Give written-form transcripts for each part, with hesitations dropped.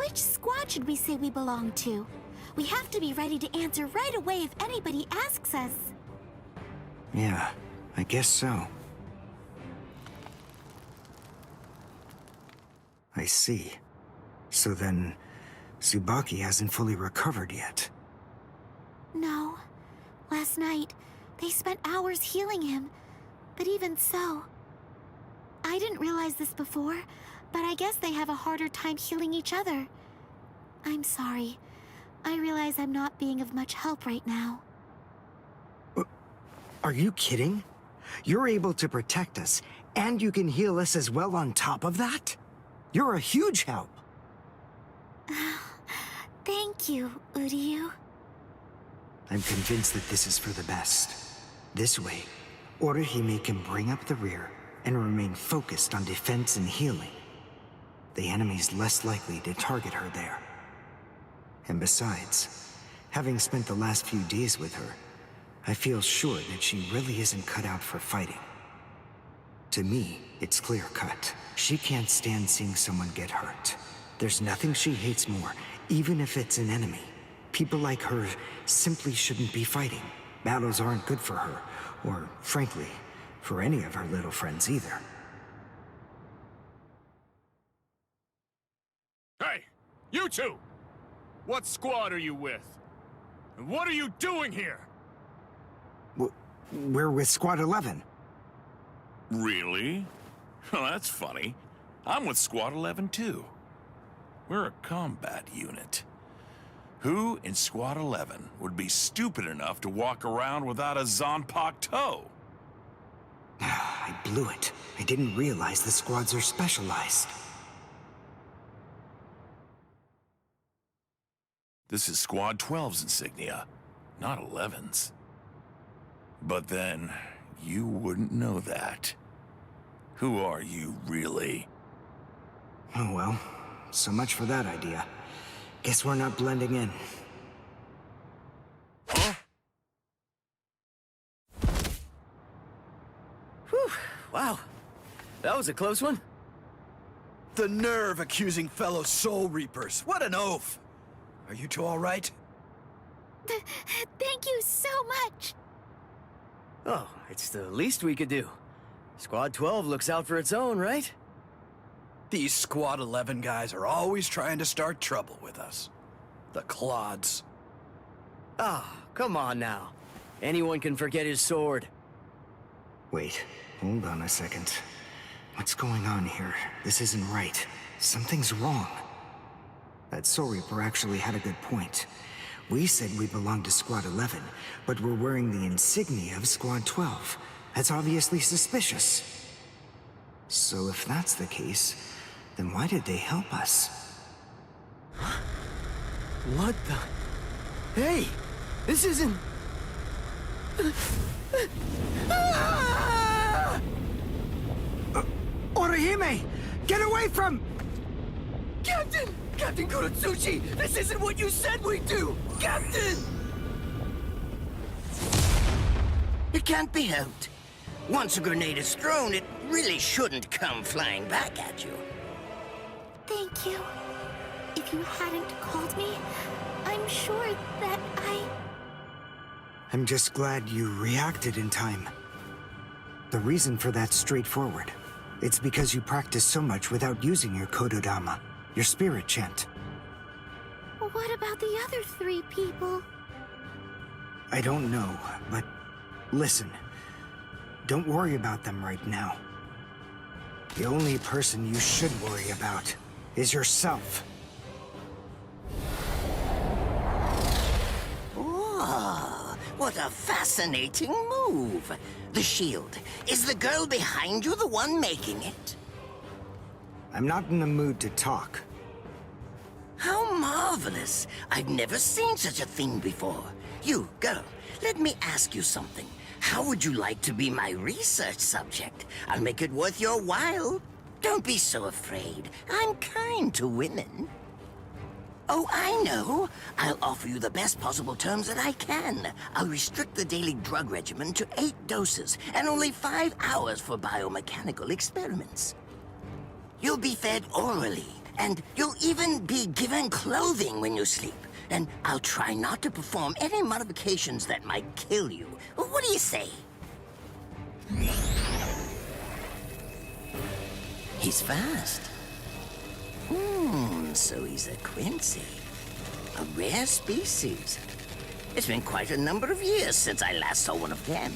Which squad should we say we belong to? We have to be ready to answer right away if anybody asks us. Yeah, I guess so. I see. So then, Tsubaki hasn't fully recovered yet. No. Last night, they spent hours healing him. But even so... I didn't realize this before, but I guess they have a harder time healing each other. I'm sorry. I realize I'm not being of much help right now. Are you kidding? You're able to protect us, and you can heal us as well on top of that? You're a huge help! Thank you, Uryu. I'm convinced that this is for the best. This way, Orihime can bring up the rear and remain focused on defense and healing. The enemy's less likely to target her there. And besides, having spent the last few days with her, I feel sure that she really isn't cut out for fighting. To me, it's clear-cut. She can't stand seeing someone get hurt. There's nothing she hates more, even if it's an enemy. People like her simply shouldn't be fighting. Battles aren't good for her, or, frankly, for any of her little friends either. Hey, you two! What squad are you with? And what are you doing here? We're with Squad 11. Really? Well, that's funny. I'm with Squad 11 too. We're a combat unit. Who in Squad 11 would be stupid enough to walk around without a Zanpakuto toe? I blew it. I didn't realize the squads are specialized. This is Squad 12's insignia, not 11's. But then, you wouldn't know that. Who are you, really? Oh well, so much for that idea. Guess we're not blending in. Huh? Whew, wow. That was a close one. The nerve accusing fellow Soul Reapers. What an oaf! Are you two all right? Thank you so much! Oh, it's the least we could do. Squad 12 looks out for its own, right? These Squad 11 guys are always trying to start trouble with us. The clods. Ah, come on now. Anyone can forget his sword. Wait, hold on a second. What's going on here? This isn't right. Something's wrong. That Soul Reaper actually had a good point. We said we belonged to Squad 11, but we're wearing the insignia of Squad 12. That's obviously suspicious. So if that's the case, then why did they help us? What the... Hey! This isn't... Orihime! Get away from... Captain! Captain Kurotsuchi! This isn't what you said we'd do! Captain! It can't be helped. Once a grenade is thrown, it really shouldn't come flying back at you. Thank you. If you hadn't called me, I'm sure that I'm just glad you reacted in time. The reason for that's straightforward. It's because you practice so much without using your Kododama, your spirit chant. What about the other 3 people? I don't know, but listen. Don't worry about them right now. The only person you should worry about is yourself. Oh, what a fascinating move. The shield. Is the girl behind you the one making it? I'm not in the mood to talk. How marvelous. I've never seen such a thing before. You, girl, let me ask you something. How would you like to be my research subject? I'll make it worth your while. Don't be so afraid. I'm kind to women. Oh, I know. I'll offer you the best possible terms that I can. I'll restrict the daily drug regimen to 8 doses and only 5 hours for biomechanical experiments. You'll be fed orally, And you'll even be given clothing when you sleep. And I'll try not to perform any modifications that might kill you. What do you say? He's fast. So he's a Quincy. A rare species. It's been quite a number of years since I last saw one of them.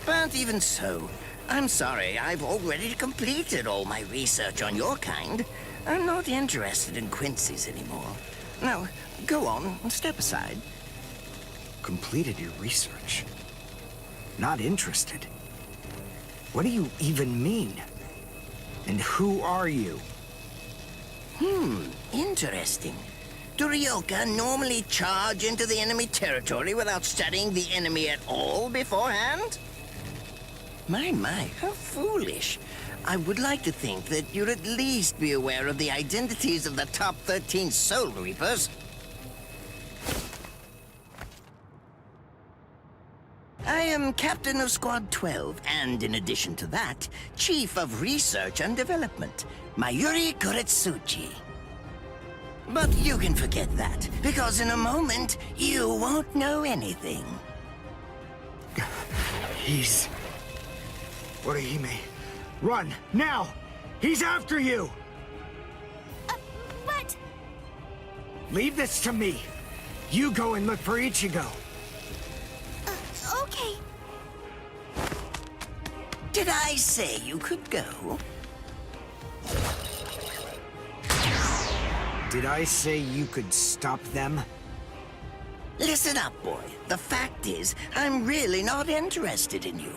But even so, I'm sorry, I've already completed all my research on your kind. I'm not interested in Quincy's anymore. Now, go on, step aside. Completed your research? Not interested? What do you even mean? And who are you? Interesting. Do Ryoka normally charge into the enemy territory without studying the enemy at all beforehand? My, how foolish. I would like to think that you'd at least be aware of the identities of the top 13 Soul Reapers. I am Captain of Squad 12, and in addition to that, Chief of Research and Development, Mayuri Kuretsuchi. But you can forget that, because in a moment, you won't know anything. He's... Orihime, run, now! He's after you! But... Leave this to me. You go and look for Ichigo. Okay. Did I say you could go? Did I say you could stop them? Listen up, boy. The fact is, I'm really not interested in you.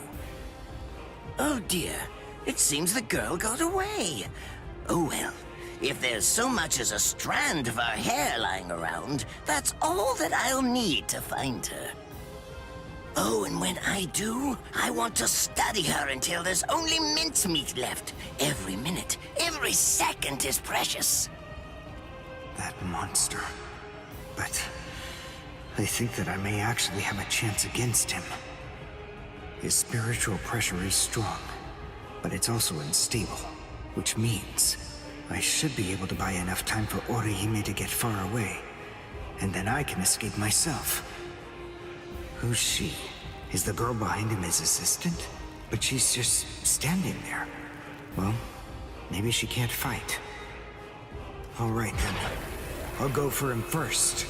Oh dear, it seems the girl got away. Oh well, if there's so much as a strand of her hair lying around, that's all that I'll need to find her. Oh, and when I do, I want to study her until there's only mincemeat left. Every minute, every second is precious. That monster. But I think that I may actually have a chance against him. His spiritual pressure is strong, but it's also unstable, which means I should be able to buy enough time for Orihime to get far away, and then I can escape myself. Who's she? Is the girl behind him his assistant? But she's just standing there. Well, maybe she can't fight. All right then. I'll go for him first.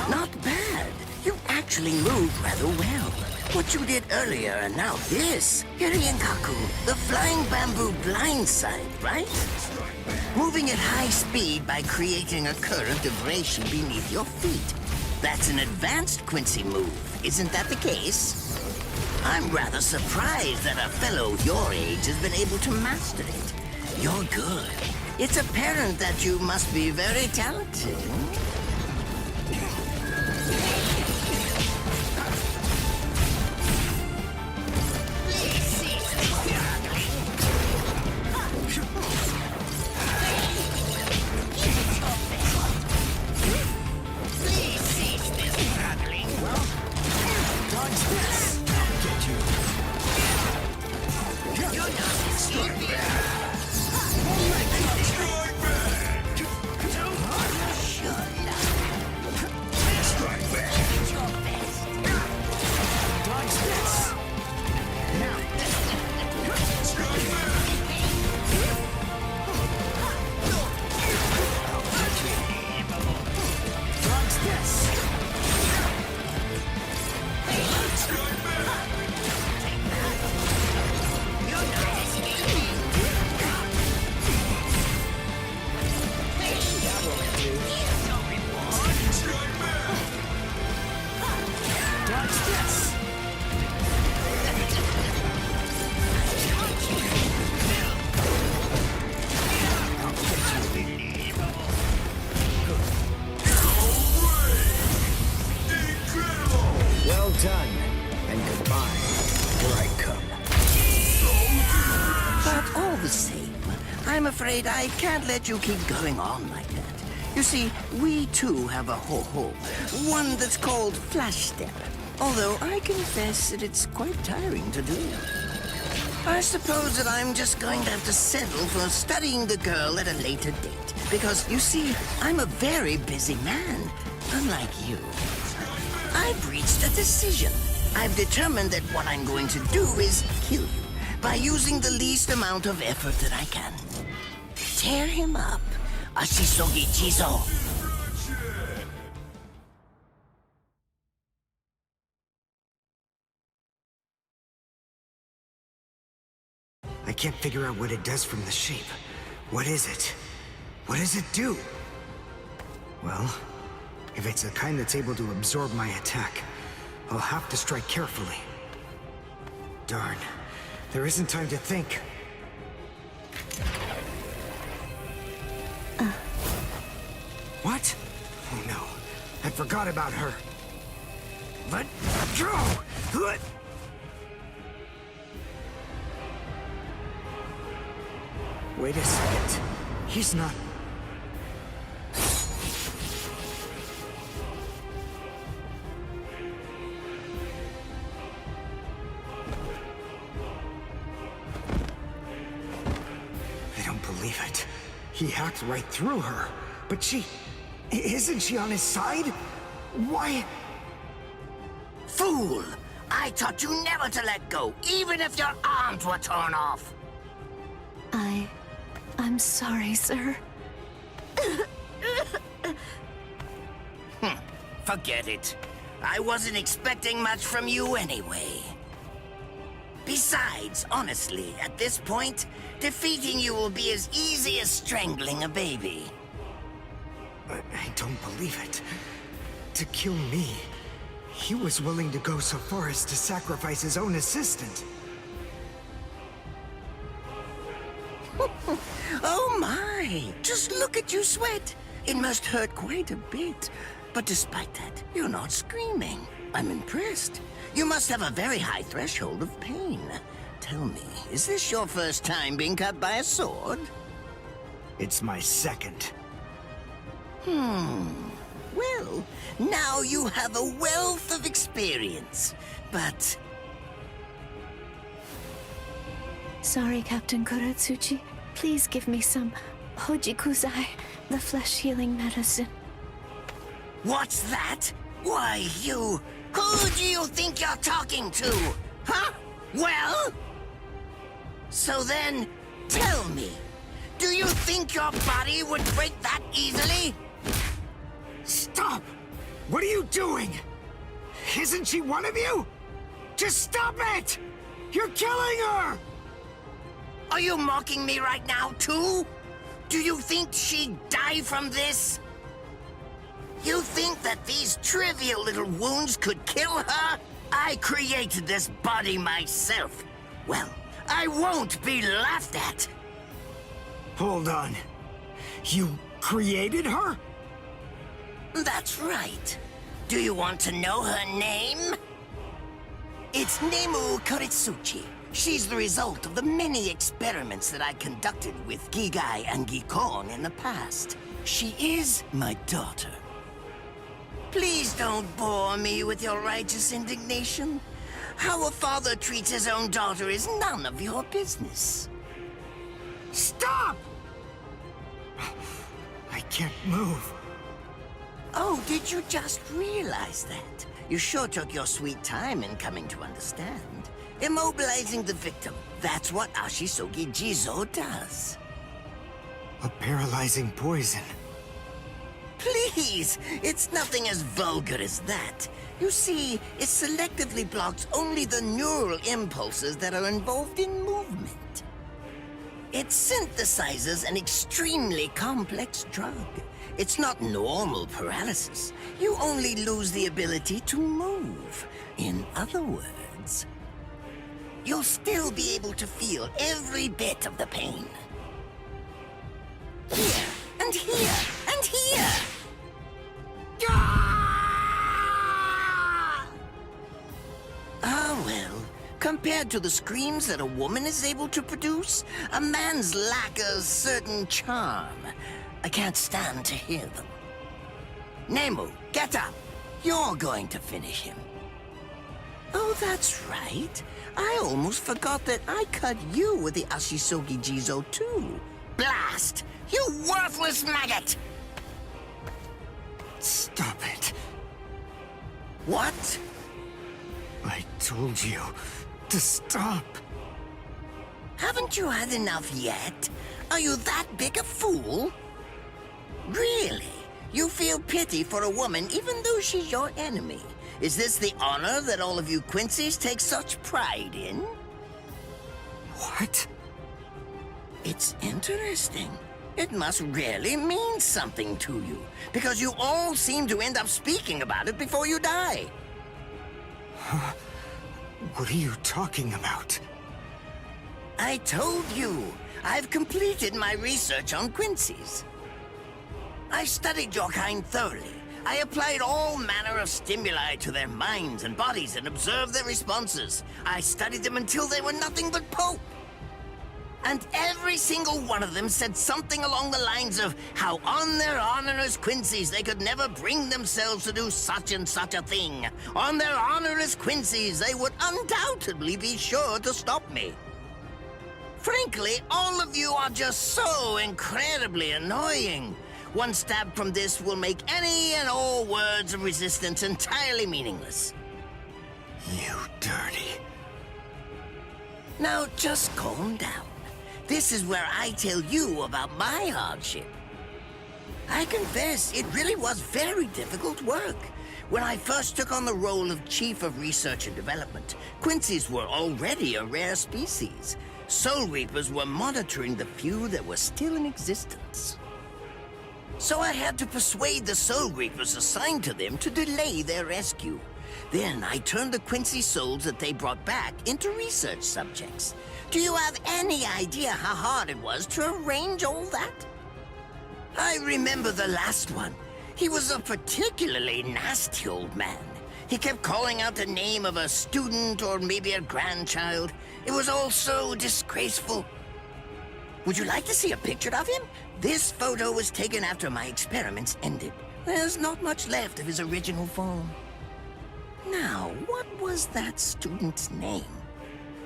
Not bad. You actually moved rather well. What you did earlier and now this. Hiryenkaku, the flying bamboo blindside, right? Moving at high speed by creating a current of reishi beneath your feet. That's an advanced Quincy move, isn't that the case? I'm rather surprised that a fellow your age has been able to master it. You're good. It's apparent that you must be very talented. I'm afraid I can't let you keep going on like that. You see, we too have a ho-ho, one that's called Flash Step. Although I confess that it's quite tiring to do. I suppose that I'm just going to have to settle for studying the girl at a later date. Because, you see, I'm a very busy man, unlike you. I've reached a decision. I've determined that what I'm going to do is kill you by using the least amount of effort that I can. Tear him up. Ashisogi Jizo. I can't figure out what it does from the shape. What is it? What does it do? Well, if it's the kind that's able to absorb my attack, I'll have to strike carefully. Darn. There isn't time to think. What? Oh no. I forgot about her. Let go! Wait a second. He's not... I don't believe it. He hacked right through her. But she... Isn't she on his side? Why... Fool! I taught you never to let go, even if your arms were torn off. I'm sorry, sir. Forget it. I wasn't expecting much from you anyway. Besides, honestly, at this point, defeating you will be as easy as strangling a baby. I don't believe it. To kill me, he was willing to go so far as to sacrifice his own assistant. Oh my! Just look at you sweat! It must hurt quite a bit. But despite that, you're not screaming. I'm impressed. You must have a very high threshold of pain. Tell me, is this your first time being cut by a sword? It's my second. Well, now you have a wealth of experience. But... Sorry, Captain Kuratsuchi. Please give me some Hojikuzai, the flesh-healing medicine. what's that? Why, you... Who do you think you're talking to? Huh? Well? So then, tell me. Do you think your body would break that easily? Stop! What are you doing? Isn't she one of you? Just stop it! You're killing her! Are you mocking me right now, too? Do you think she'd die from this? You think that these trivial little wounds could kill her? I created this body myself. Well, I won't be laughed at. Hold on. You created her? That's right. Do you want to know her name? It's Nemu Kuritsuchi. She's the result of the many experiments that I conducted with Gigai and Gikon in the past. She is my daughter. Please don't bore me with your righteous indignation. How a father treats his own daughter is none of your business. Stop! I can't move. Oh, did you just realize that? You sure took your sweet time in coming to understand. Immobilizing the victim, that's what Ashisogi Jizo does. A paralyzing poison. Please, it's nothing as vulgar as that. You see, it selectively blocks only the neural impulses that are involved in movement. It synthesizes an extremely complex drug. It's not normal paralysis. You only lose the ability to move. In other words, you'll still be able to feel every bit of the pain. Here, and here, and here! Ah, well, compare compared to the screams that a woman is able to produce, a man's lack a certain charm. I can't stand to hear them. Nemu, get up. You're going to finish him. Oh, that's right. I almost forgot that I cut you with the Ashisogi Jizo too. Blast! You worthless maggot! Stop it. What? I told you to stop. Haven't you had enough yet? Are you that big a fool? Really? You feel pity for a woman even though she's your enemy? Is this the honor that all of you Quincies take such pride in? What? It's interesting. It must really mean something to you, because you all seem to end up speaking about it before you die. What are you talking about? I told you, I've completed my research on Quincies. I studied your kind thoroughly. I applied all manner of stimuli to their minds and bodies and observed their responses. I studied them until they were nothing but pulp. And every single one of them said something along the lines of how on their honor as Quincies they could never bring themselves to do such and such a thing. On their honor as Quincies they would undoubtedly be sure to stop me. Frankly, all of you are just so incredibly annoying. One stab from this will make any and all words of resistance entirely meaningless. You dirty. Now just calm down. This is where I tell you about my hardship. I confess, it really was very difficult work. When I first took on the role of Chief of Research and Development, Quincies were already a rare species. Soul Reapers were monitoring the few that were still in existence. So I had to persuade the Soul Reapers assigned to them to delay their rescue. Then I turned the Quincy souls that they brought back into research subjects. Do you have any idea how hard it was to arrange all that? I remember the last one. He was a particularly nasty old man. He kept calling out the name of a student or maybe a grandchild. It was all so disgraceful. Would you like to see a picture of him? This photo was taken after my experiments ended. There's not much left of his original form. Now, what was that student's name?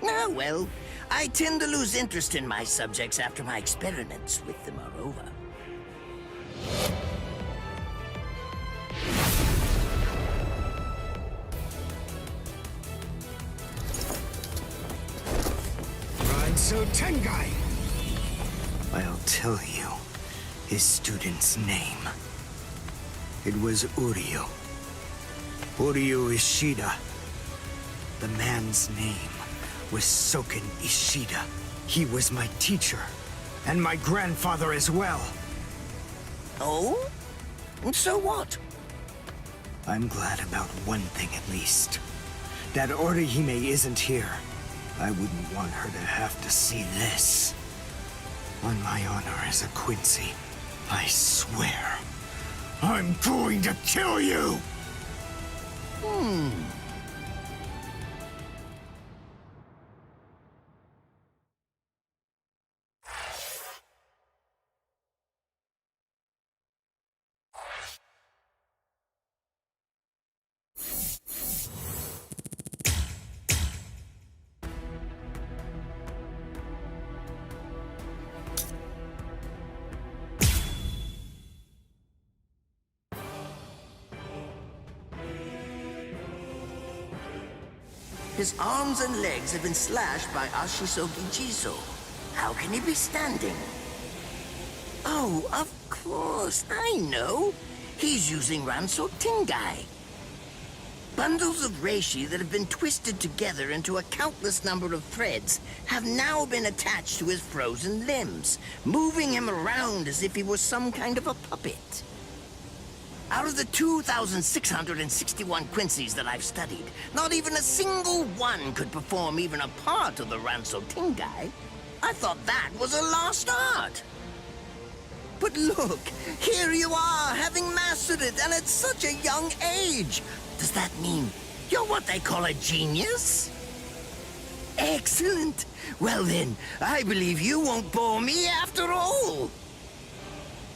Ah, well, I tend to lose interest in my subjects after my experiments with them are over. So Tengai! I'll tell you his student's name. It was Uryu. Uryu Ishida. The man's name was Soken Ishida. He was my teacher, and my grandfather as well. Oh? So what? I'm glad about one thing at least. That Orihime isn't here. I wouldn't want her to have to see this. On my honor as a Quincy, I swear, I'm going to kill you! His arms and legs have been slashed by Ashisogi Jizo. How can he be standing? Oh, of course, I know. He's using Ranso Tingai. Bundles of reishi that have been twisted together into a countless number of threads have now been attached to his frozen limbs, moving him around as if he was some kind of a puppet. Out of the 2,661 Quincies that I've studied, not even a single one could perform even a part of the Ranso Tingai. I thought that was a lost art. But look, here you are, having mastered it, and at such a young age. Does that mean you're what they call a genius? Excellent. Well then, I believe you won't bore me after all.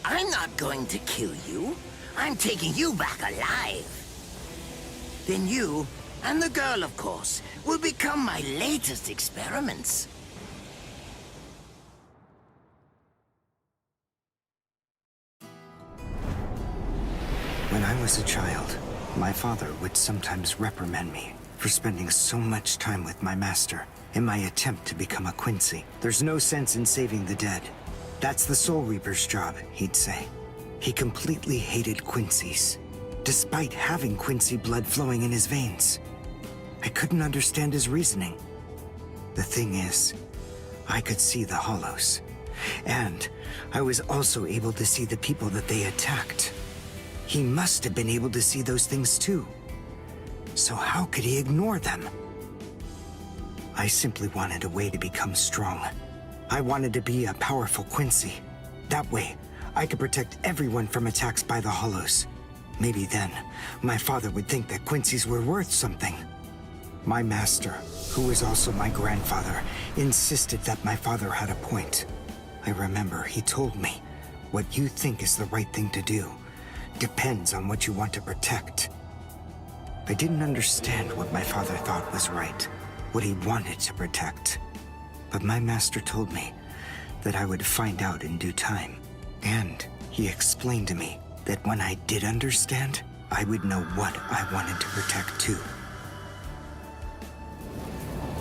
I'm not going to kill you. I'm taking you back alive. Then you, and the girl of course, will become my latest experiments. When I was a child, my father would sometimes reprimand me for spending so much time with my master in my attempt to become a Quincy. There's no sense in saving the dead. That's the Soul Reaper's job, he'd say. He completely hated Quincies, despite having Quincy blood flowing in his veins. I couldn't understand his reasoning. The thing is, I could see the hollows, and I was also able to see the people that they attacked. He must have been able to see those things too. So how could he ignore them? I simply wanted a way to become strong. I wanted to be a powerful Quincy. That way, I could protect everyone from attacks by the hollows. Maybe then, my father would think that Quincies were worth something. My master, who was also my grandfather, insisted that my father had a point. I remember he told me, what you think is the right thing to do depends on what you want to protect. I didn't understand what my father thought was right, what he wanted to protect. But my master told me that I would find out in due time. And he explained to me that when I did understand, I would know what I wanted to protect too.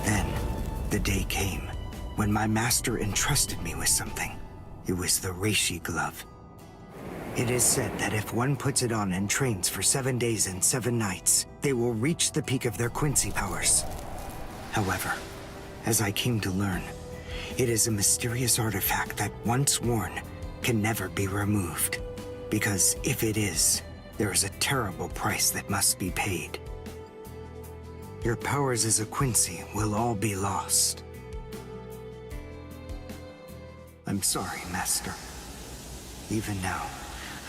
Then, the day came when my master entrusted me with something. It was the Reishi glove. It is said that if one puts it on and trains for 7 days and 7 nights, they will reach the peak of their Quincy powers. However, as I came to learn, it is a mysterious artifact that once worn can never be removed. Because if it is, there is a terrible price that must be paid. Your powers as a Quincy will all be lost. I'm sorry, Master. Even now,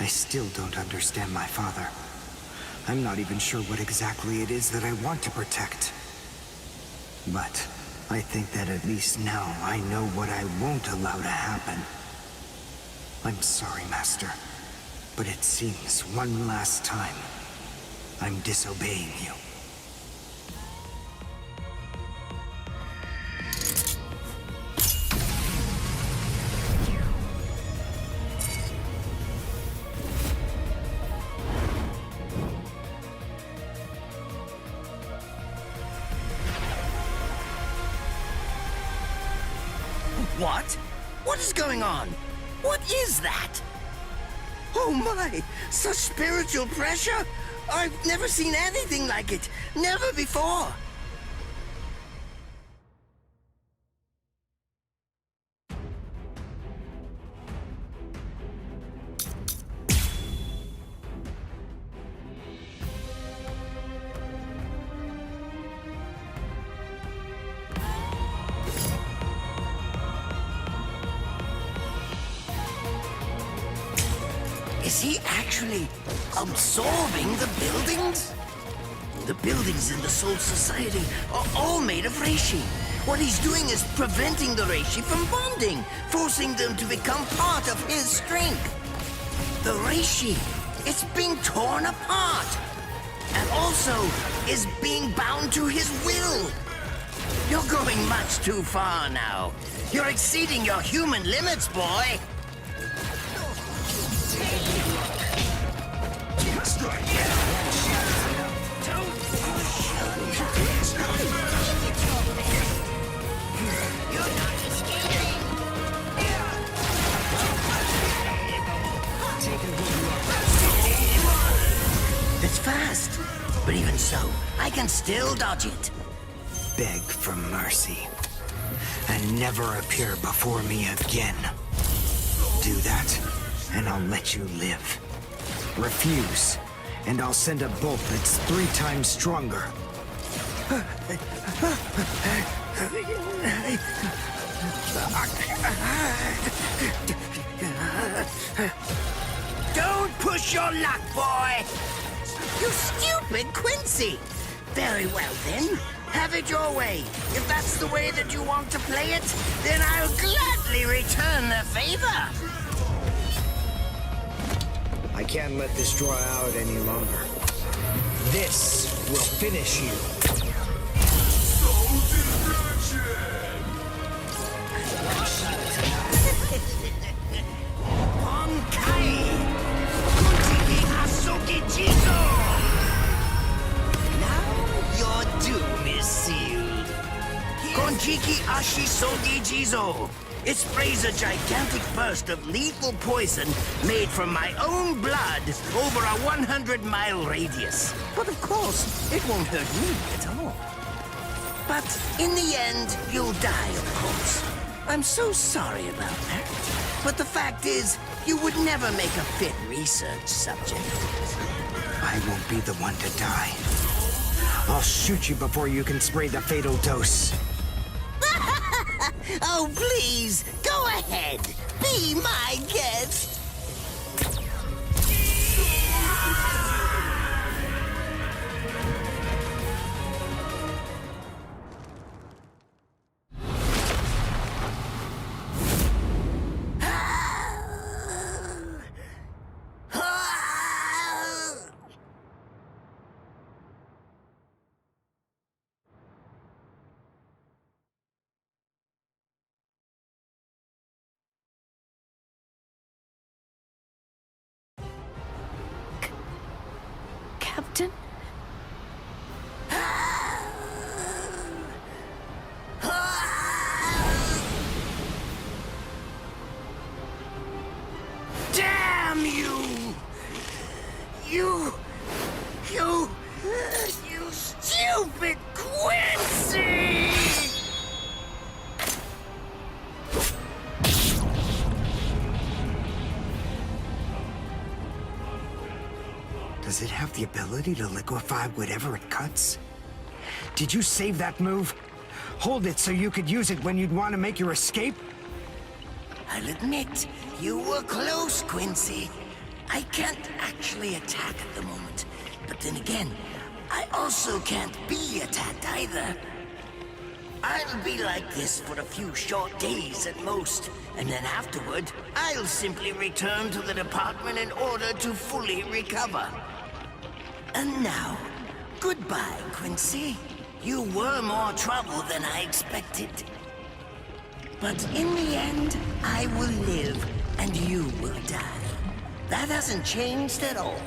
I still don't understand my father. I'm not even sure what exactly it is that I want to protect. But I think that at least now I know what I won't allow to happen. I'm sorry, Master, but it seems one last time I'm disobeying you. What? What is going on? What is that? Oh my! Such spiritual pressure? I've never seen anything like it. Never before. Is he actually absorbing the buildings? The buildings in the Soul Society are all made of Reishi. What he's doing is preventing the Reishi from bonding, forcing them to become part of his strength. The Reishi, it's being torn apart, and also is being bound to his will. You're going much too far now. You're exceeding your human limits, boy. It's fast, but even so, I can still dodge it. Beg for mercy, and never appear before me again. Do that, and I'll let you live. Refuse, and I'll send a bolt that's 3 times stronger. Don't push your luck, boy! You stupid Quincy! Very well then, Have it your way. If that's the way that you want to play it, then I'll gladly return the favor. I can't let this draw out any longer. This will finish you. Bonkai! Kuntiki Asuki Jizo! Now your doom is sealed. Konjiki Ashisogi Jizo! It sprays a gigantic burst of lethal poison made from my own blood over a 100-mile radius. But of course, it won't hurt me at all. But in the end, you'll die, of course. I'm so sorry about that. But the fact is, you would never make a fit research subject. I won't be the one to die. I'll shoot you before you can spray the fatal dose. Oh, please, go ahead. Be my guest. Captain? Damn you! You stupid Quincy! Does it have the ability to liquefy whatever it cuts? Did you save that move? Hold it so you could use it when you'd want to make your escape? I'll admit, you were close, Quincy. I can't actually attack at the moment. But then again, I also can't be attacked either. I'll be like this for a few short days at most, and then afterward, I'll simply return to the department in order to fully recover. And now, goodbye, Quincy. You were more trouble than I expected. But in the end, I will live, and you will die. That hasn't changed at all.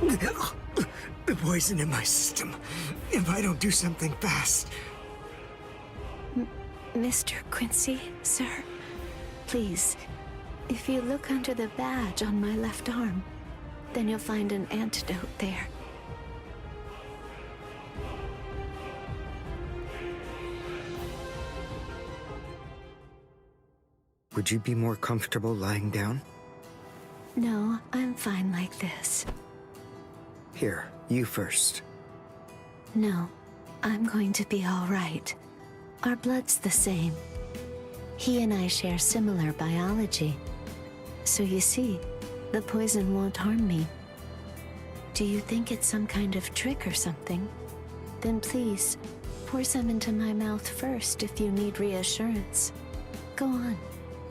The poison in my system. If I don't do something fast. Mr. Quincy, sir, please, if you look under the badge on my left arm, then you'll find an antidote there. Would you be more comfortable lying down? No, I'm fine like this. Here, you first. No, I'm going to be all right. Our blood's the same. He and I share similar biology. So you see, the poison won't harm me. Do you think it's some kind of trick or something? Then please, pour some into my mouth first if you need reassurance. Go on,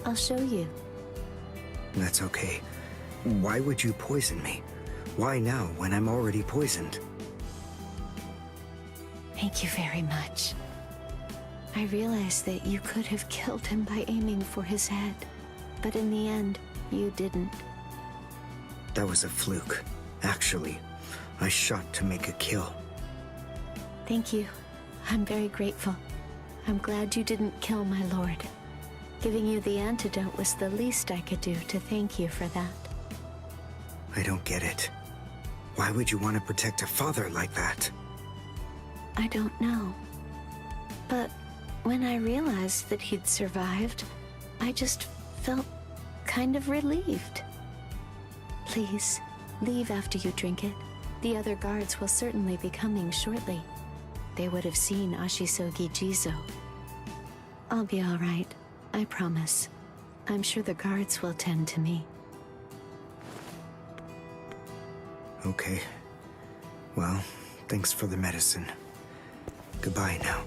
I'll show you. That's okay. Why would you poison me? Why now, when I'm already poisoned? Thank you very much. I realize that you could have killed him by aiming for his head, but in the end, you didn't. That was a fluke. Actually, I shot to make a kill. Thank you. I'm very grateful. I'm glad you didn't kill my lord. Giving you the antidote was the least I could do to thank you for that. I don't get it. Why would you want to protect a father like that? I don't know. But when I realized that he'd survived, I just felt kind of relieved. Please, leave after you drink it. The other guards will certainly be coming shortly. They would have seen Ashisogi Jizo. I'll be all right, I promise. I'm sure the guards will tend to me. Okay. Well, thanks for the medicine. Goodbye now.